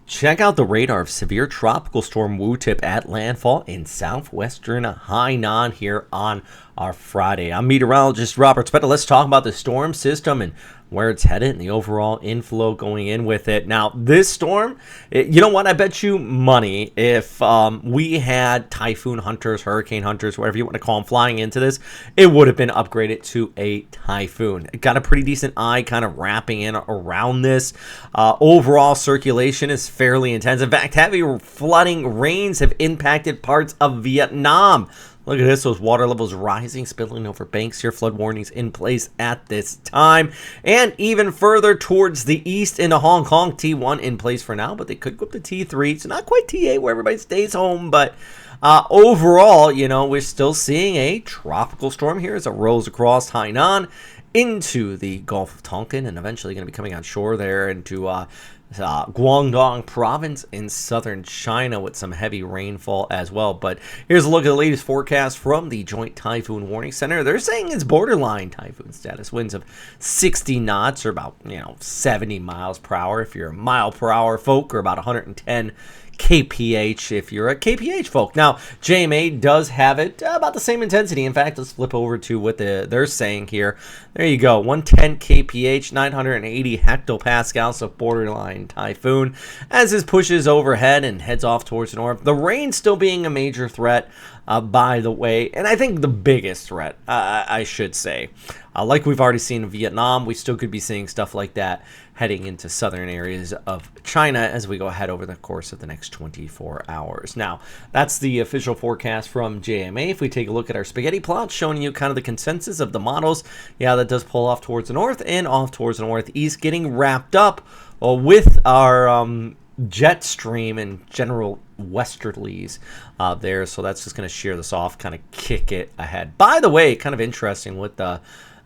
Check out the radar of severe tropical storm Wutip at landfall in southwestern Hainan here on our Friday. I'm meteorologist Robert Spetta. Let's talk about the storm system and where it's headed and the overall inflow going in with it. Now, this storm, you know what? I bet you money if we had typhoon hunters, hurricane hunters, whatever you want to call them, flying into this, it would have been upgraded to a typhoon. It got a pretty decent eye kind of wrapping in around this. Overall circulation is fairly intense. In fact, heavy flooding rains have impacted parts of Vietnam. Look at this, those water levels rising, spilling over banks here. Flood warnings in place at this time. And even further towards the east into Hong Kong, T1 in place for now, but they could go up to T3. So not quite T8 where everybody stays home, but overall, you know, we're still seeing a tropical storm here as it rolls across Hainan into the Gulf of Tonkin and eventually going to be coming on shore there into Guangdong province in southern China with some heavy rainfall as well. But here's a look at the latest forecast from the Joint Typhoon Warning Center. They're saying it's borderline typhoon status. Winds of 60 knots or about 70 miles per hour if you're a mile per hour folk, or about 110 kph if you're a kph folk. Now, JMA does have it about the same intensity. In fact, let's flip over to what they're saying here. There you go, 110 kph, 980 hectopascals, so borderline typhoon as this pushes overhead and heads off towards the north. The rain still being a major threat, by the way, and I think the biggest threat, I should say. Like we've already seen in Vietnam, we still could be seeing stuff like that heading into southern areas of China as we go ahead over the course of the next 24 hours. Now, that's the official forecast from JMA. If we take a look at our spaghetti plot showing you kind of the consensus of the models, yeah, that does pull off towards the north and off towards the northeast, getting wrapped up with our jet stream and general westerlies there. So that's just going to shear this off, kind of kick it ahead. By the way, kind of interesting with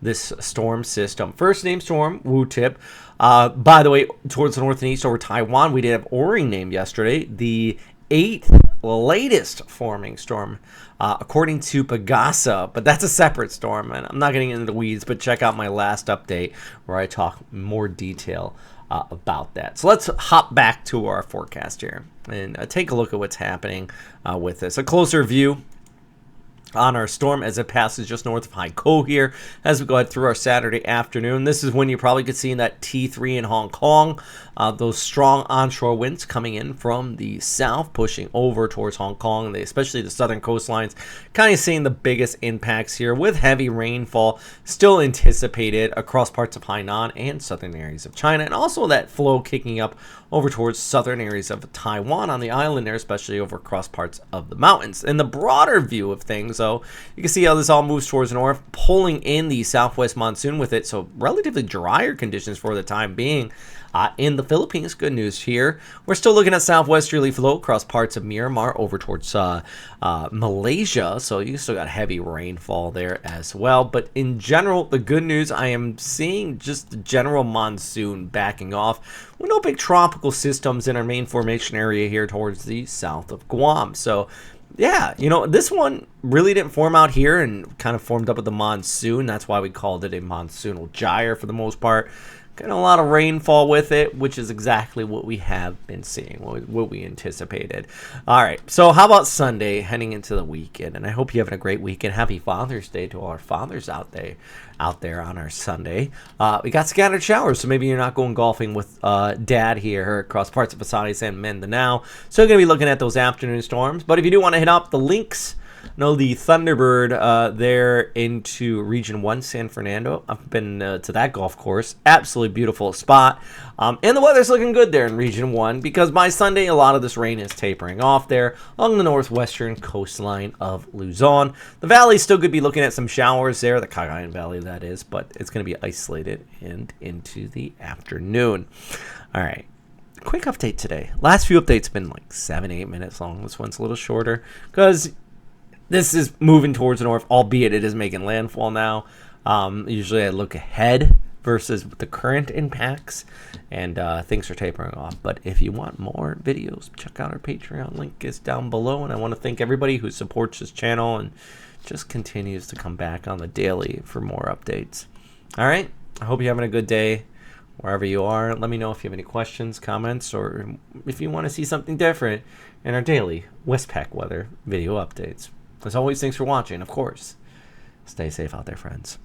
this storm system. First name storm, Wutip. By the way, towards the north and east over Taiwan, we did have O-ring named yesterday. The 8th latest forming storm, according to Pagasa, but that's a separate storm, and I'm not getting into the weeds, but check out my last update where I talk more detail about that. So let's hop back to our forecast here and take a look at what's happening with this. A closer view on our storm as it passes just north of Haikou here as we go ahead through our Saturday afternoon. This is when you probably could see in that T3 in Hong Kong, those strong onshore winds coming in from the south, pushing over towards Hong Kong, especially the southern coastlines, kind of seeing the biggest impacts here with heavy rainfall still anticipated across parts of Hainan and southern areas of China, and also that flow kicking up over towards southern areas of Taiwan on the island there, especially over across parts of the mountains. In the broader view of things, though, you can see how this all moves towards the north, pulling in the southwest monsoon with it, so relatively drier conditions for the time being. In the Philippines, good news here. We're still looking at southwesterly flow across parts of Myanmar over towards Malaysia, so you still got heavy rainfall there as well. But in general, the good news, I am seeing just the general monsoon backing off with no big tropical systems in our main formation area here towards the south of Guam. So yeah, this one really didn't form out here and kind of formed up with the monsoon. That's why we called it a monsoonal gyre for the most part. Got a lot of rainfall with it, which is exactly what we have been seeing, what we anticipated. All right, so how about Sunday heading into the weekend? And I hope you're having a great weekend. Happy Father's Day to our fathers out there on our Sunday. We got scattered showers, so maybe you're not going golfing with Dad here across parts of Visayas and Mindanao. So you're going to be looking at those afternoon storms. But if you do want to hit up the links, the Thunderbird there into Region 1, San Fernando. I've been to that golf course. Absolutely beautiful spot. And the weather's looking good there in Region 1 because by Sunday, a lot of this rain is tapering off there along the northwestern coastline of Luzon. The valley still could be looking at some showers there, the Cagayan Valley that is, but it's going to be isolated and into the afternoon. All right. Quick update today. Last few updates have been like 7-8 minutes long. This one's a little shorter because this is moving towards the north, albeit it is making landfall now. Usually I look ahead versus the current impacts, and things are tapering off. But if you want more videos, check out our Patreon. Link is down below. And I want to thank everybody who supports this channel and just continues to come back on the daily for more updates. All right. I hope you're having a good day. wherever you are. Let me know if you have any questions, comments, or if you want to see something different in our daily Westpac weather video updates. As always, thanks for watching. Of course, stay safe out there, friends.